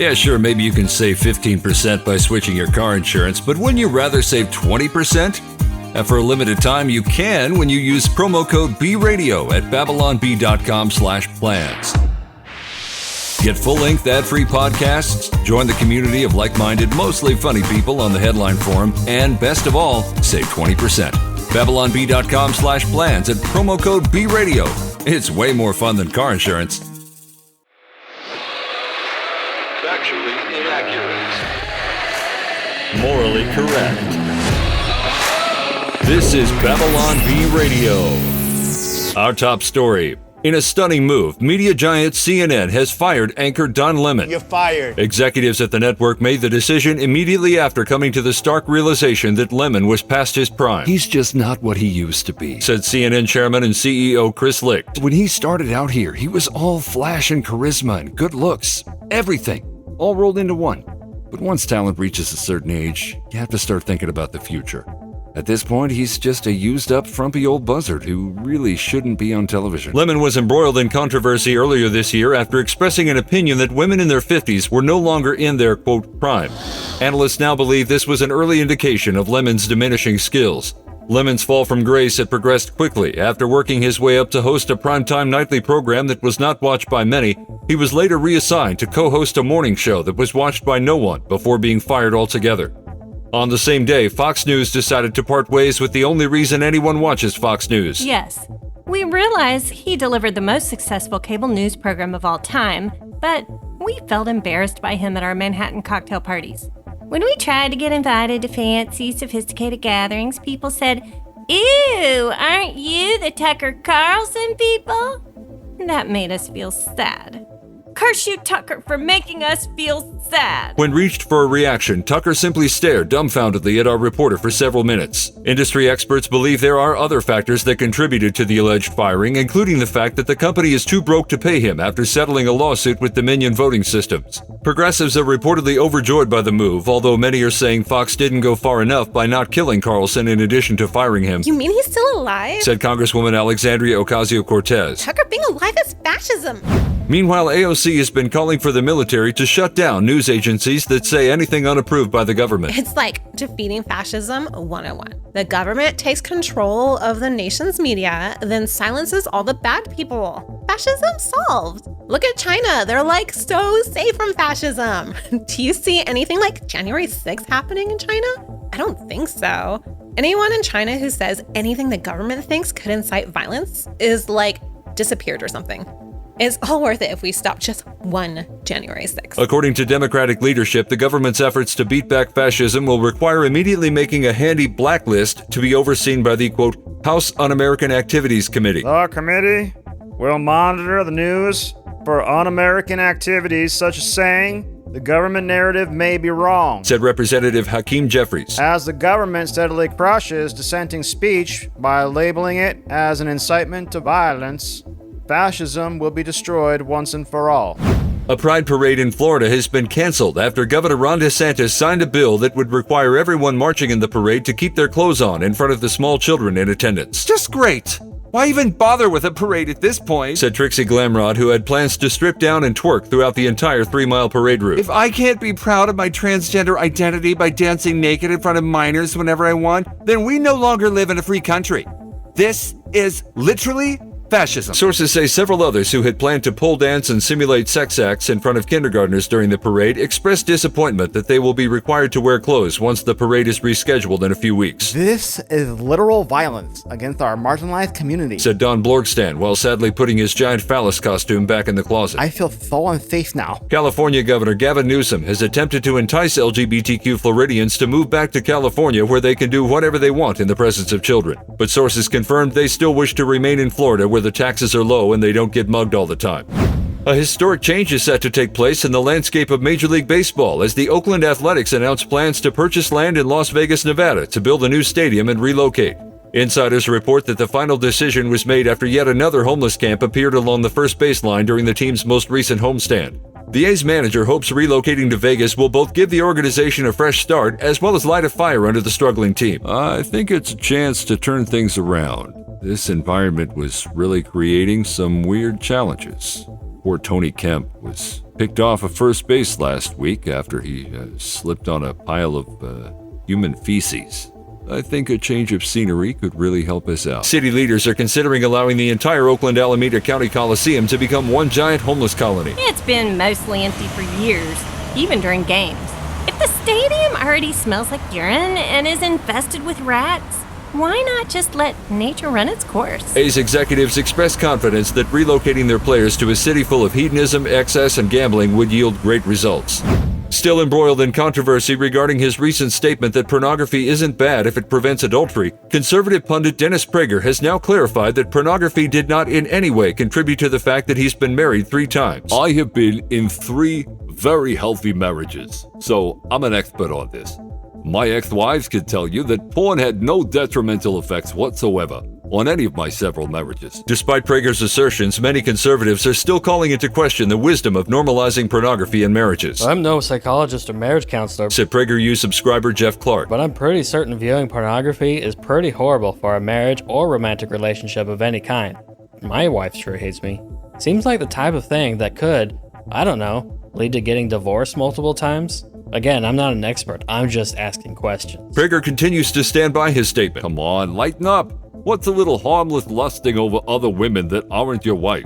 Yeah, sure, maybe you can save 15% by switching your car insurance, but wouldn't you rather save 20%? And for a limited time, you can when you use promo code BRadio at babylonb.com/plans. Get full-length ad-free podcasts, join the community of like-minded, mostly funny people on the headline forum, and best of all, save 20%. babylonb.com/plans and promo code BRadio. It's way more fun than car insurance. Factually inaccurate. Morally correct. This is Babylon B Radio. Our top story. In a stunning move, media giant CNN has fired anchor Don Lemon. You're fired. Executives at the network made the decision immediately after coming to the stark realization that Lemon was past his prime. He's just not what he used to be, said CNN chairman and CEO Chris Licht. When he started out here, he was all flash and charisma and good looks. Everything, all rolled into one. But once talent reaches a certain age, you have to start thinking about the future. At this point, he's just a used-up, frumpy old buzzard who really shouldn't be on television. Lemon was embroiled in controversy earlier this year after expressing an opinion that women in their 50s were no longer in their, quote, prime. Analysts now believe this was an early indication of Lemon's diminishing skills. Lemon's fall from grace had progressed quickly. After working his way up to host a primetime nightly program that was not watched by many, he was later reassigned to co-host a morning show that was watched by no one before being fired altogether. On the same day, Fox News decided to part ways with the only reason anyone watches Fox News. Yes, we realize he delivered the most successful cable news program of all time, but we felt embarrassed by him at our Manhattan cocktail parties. When we tried to get invited to fancy, sophisticated gatherings, people said, "Ew, aren't you the Tucker Carlson people?" That made us feel sad. Curse you, Tucker, for making us feel sad. When reached for a reaction, Tucker simply stared dumbfoundedly at our reporter for several minutes. Industry experts believe there are other factors that contributed to the alleged firing, including the fact that the company is too broke to pay him after settling a lawsuit with Dominion Voting Systems. Progressives are reportedly overjoyed by the move, although many are saying Fox didn't go far enough by not killing Carlson in addition to firing him. You mean he's still alive? Said Congresswoman Alexandria Ocasio-Cortez. Tucker being alive is fascism. Meanwhile, AOC has been calling for the military to shut down news agencies that say anything unapproved by the government. It's like defeating fascism 101. The government takes control of the nation's media, then silences all the bad people. Fascism solved. Look at China. They're like so safe from fascism. Do you see anything like January 6th happening in China? I don't think so. Anyone in China who says anything the government thinks could incite violence is like disappeared or something. It's all worth it if we stop just one January 6th. According to Democratic leadership, the government's efforts to beat back fascism will require immediately making a handy blacklist to be overseen by the, quote, House Un-American Activities Committee. The committee will monitor the news for un-American activities such as saying the government narrative may be wrong, said Representative Hakeem Jeffries. As the government steadily crushes dissenting speech by labeling it as an incitement to violence, fascism will be destroyed once and for all. A pride parade in Florida has been canceled after Governor Ron DeSantis signed a bill that would require everyone marching in the parade to keep their clothes on in front of the small children in attendance. Just great. Why even bother with a parade at this point? Said Trixie Glamrod, who had plans to strip down and twerk throughout the entire 3-mile parade route. If I can't be proud of my transgender identity by dancing naked in front of minors whenever I want, then we no longer live in a free country. This is literally fascism. Sources say several others who had planned to pole dance and simulate sex acts in front of kindergartners during the parade expressed disappointment that they will be required to wear clothes once the parade is rescheduled in a few weeks. This is literal violence against our marginalized community, said Don Blorgstand, while sadly putting his giant phallus costume back in the closet. I feel so unsafe now. California Governor Gavin Newsom has attempted to entice LGBTQ Floridians to move back to California where they can do whatever they want in the presence of children. But sources confirmed they still wish to remain in Florida where the taxes are low and they don't get mugged all the time. A historic change is set to take place in the landscape of Major League Baseball as the Oakland Athletics announced plans to purchase land in Las Vegas, Nevada to build a new stadium and relocate. Insiders report that the final decision was made after yet another homeless camp appeared along the first baseline during the team's most recent homestand. The A's manager hopes relocating to Vegas will both give the organization a fresh start as well as light a fire under the struggling team. I think it's a chance to turn things around. This environment was really creating some weird challenges. Poor Tony Kemp was picked off of first base last week after he slipped on a pile of human feces. I think a change of scenery could really help us out. City leaders are considering allowing the entire Oakland-Alameda County Coliseum to become one giant homeless colony. It's been mostly empty for years, even during games. If the stadium already smells like urine and is infested with rats, why not just let nature run its course? A's executives expressed confidence that relocating their players to a city full of hedonism, excess, and gambling would yield great results. Still embroiled in controversy regarding his recent statement that pornography isn't bad if it prevents adultery, conservative pundit Dennis Prager has now clarified that pornography did not in any way contribute to the fact that he's been married 3 times. I have been in 3 very healthy marriages, so I'm an expert on this. My ex-wives could tell you that porn had no detrimental effects whatsoever on any of my several marriages. Despite Prager's assertions, many conservatives are still calling into question the wisdom of normalizing pornography in marriages. I'm no psychologist or marriage counselor, said PragerU subscriber Jeff Clark. but I'm pretty certain viewing pornography is pretty horrible for a marriage or romantic relationship of any kind. My wife sure hates me. Seems like the type of thing that could, I don't know, lead to getting divorced multiple times. Again, I'm not an expert, I'm just asking questions. Prager continues to stand by his statement. Come on, lighten up. What's a little harmless lusting over other women that aren't your wife?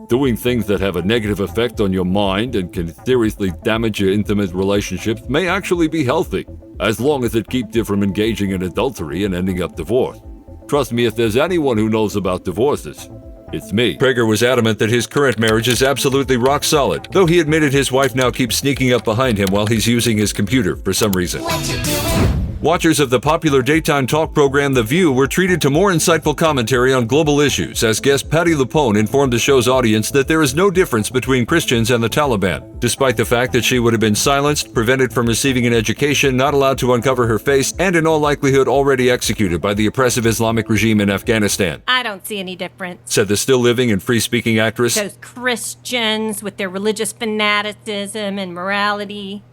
Doing things that have a negative effect on your mind and can seriously damage your intimate relationships may actually be healthy, as long as it keeps you from engaging in adultery and ending up divorced. Trust me, if there's anyone who knows about divorces, it's me. Prager was adamant that his current marriage is absolutely rock solid, though he admitted his wife now keeps sneaking up behind him while he's using his computer for some reason. Watchers of the popular daytime talk program The View were treated to more insightful commentary on global issues as guest Patti LuPone informed the show's audience that there is no difference between Christians and the Taliban, despite the fact that she would have been silenced, prevented from receiving an education, not allowed to uncover her face, and in all likelihood already executed by the oppressive Islamic regime in Afghanistan. I don't see any difference. Said the still living and free-speaking actress. Those Christians with their religious fanaticism and morality.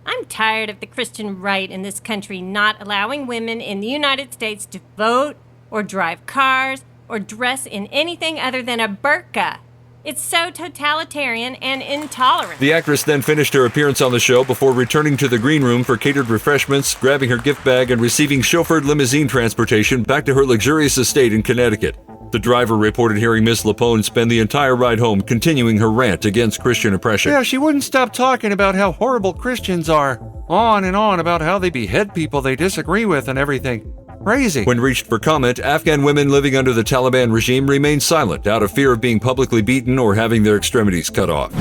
I'm tired of the Christian right in this country not allowing women in the United States to vote or drive cars or dress in anything other than a burqa. It's so totalitarian and intolerant. The actress then finished her appearance on the show before returning to the green room for catered refreshments, grabbing her gift bag, and receiving chauffeured limousine transportation back to her luxurious estate in Connecticut. The driver reported hearing Miss LuPone spend the entire ride home continuing her rant against Christian oppression. Yeah, she wouldn't stop talking about how horrible Christians are. On and on about how they behead people they disagree with and everything. Crazy. When reached for comment, Afghan women living under the Taliban regime remained silent out of fear of being publicly beaten or having their extremities cut off.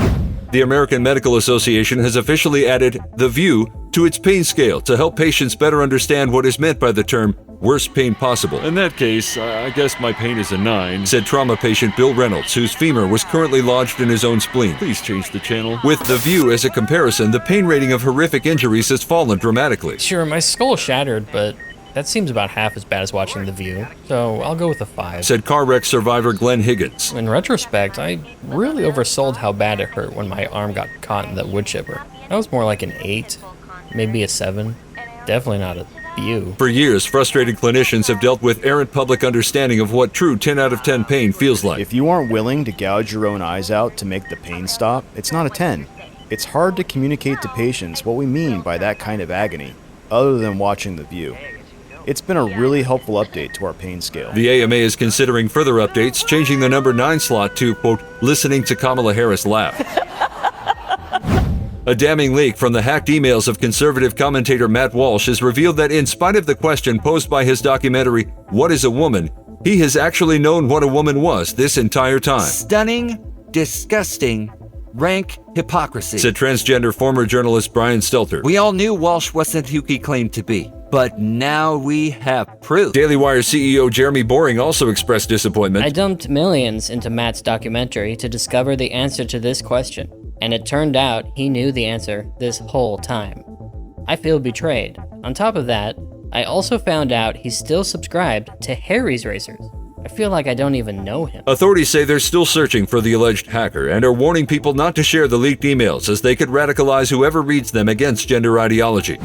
The American Medical Association has officially added The View to its pain scale to help patients better understand what is meant by the term worst pain possible. In that case, I guess my pain is a 9, said trauma patient Bill Reynolds, whose femur was currently lodged in his own spleen. Please change the channel. With The View as a comparison, the pain rating of horrific injuries has fallen dramatically. Sure, my skull shattered, but that seems about half as bad as watching The View, so I'll go with a 5. Said car wreck survivor Glenn Higgins. In retrospect, I really oversold how bad it hurt when my arm got caught in that wood chipper. That was more like an 8, maybe a 7. Definitely not a View. For years, frustrated clinicians have dealt with errant public understanding of what true 10 out of 10 pain feels like. If you aren't willing to gouge your own eyes out to make the pain stop, it's not a 10. It's hard to communicate to patients what we mean by that kind of agony, other than watching The View. It's been a really helpful update to our pain scale. The AMA is considering further updates, changing the number 9 slot to, quote, listening to Kamala Harris laugh. A damning leak from the hacked emails of conservative commentator Matt Walsh has revealed that in spite of the question posed by his documentary, What is a Woman?, he has actually known what a woman was this entire time. Stunning, disgusting, rank hypocrisy, said transgender former journalist Brian Stelter. We all knew Walsh wasn't who he claimed to be, but now we have proof. Daily Wire CEO Jeremy Boring also expressed disappointment. I dumped millions into Matt's documentary to discover the answer to this question, and it turned out he knew the answer this whole time. I feel betrayed. On top of that, I also found out he's still subscribed to Harry's Razors. I feel like I don't even know him. Authorities say they're still searching for the alleged hacker and are warning people not to share the leaked emails as they could radicalize whoever reads them against gender ideology.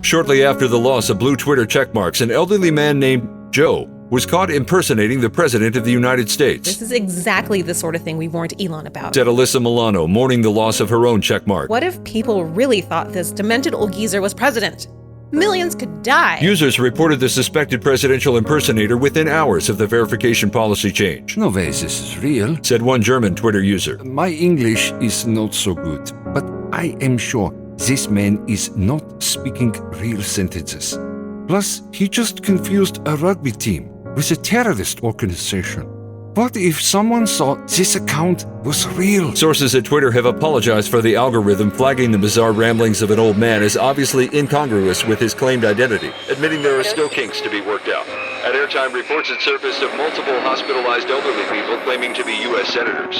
Shortly after the loss of blue Twitter checkmarks, an elderly man named Joe was caught impersonating the President of the United States, This is exactly the sort of thing we warned Elon about. said Alyssa Milano, mourning the loss of her own checkmark. What if people really thought this demented old geezer was president? Millions could die. Users reported the suspected presidential impersonator within hours of the verification policy change, No way this is real. said one German Twitter user. My English is not so good, but I am sure this man is not speaking real sentences. Plus, he just confused a rugby team with a terrorist organization. What if someone thought this account was real? Sources at Twitter have apologized for the algorithm flagging the bizarre ramblings of an old man as obviously incongruous with his claimed identity, admitting there are still kinks to be worked out. At airtime, reports had surfaced of multiple hospitalized elderly people claiming to be U.S. senators.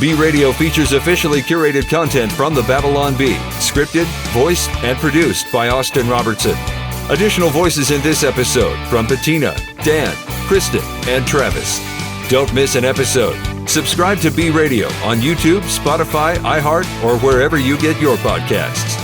B Radio features officially curated content from the Babylon Bee, scripted, voiced, and produced by Austin Robertson. Additional voices in this episode from Bettina, Dan, Kristen, and Travis. Don't miss an episode. Subscribe to B Radio on YouTube, Spotify, iHeart, or wherever you get your podcasts.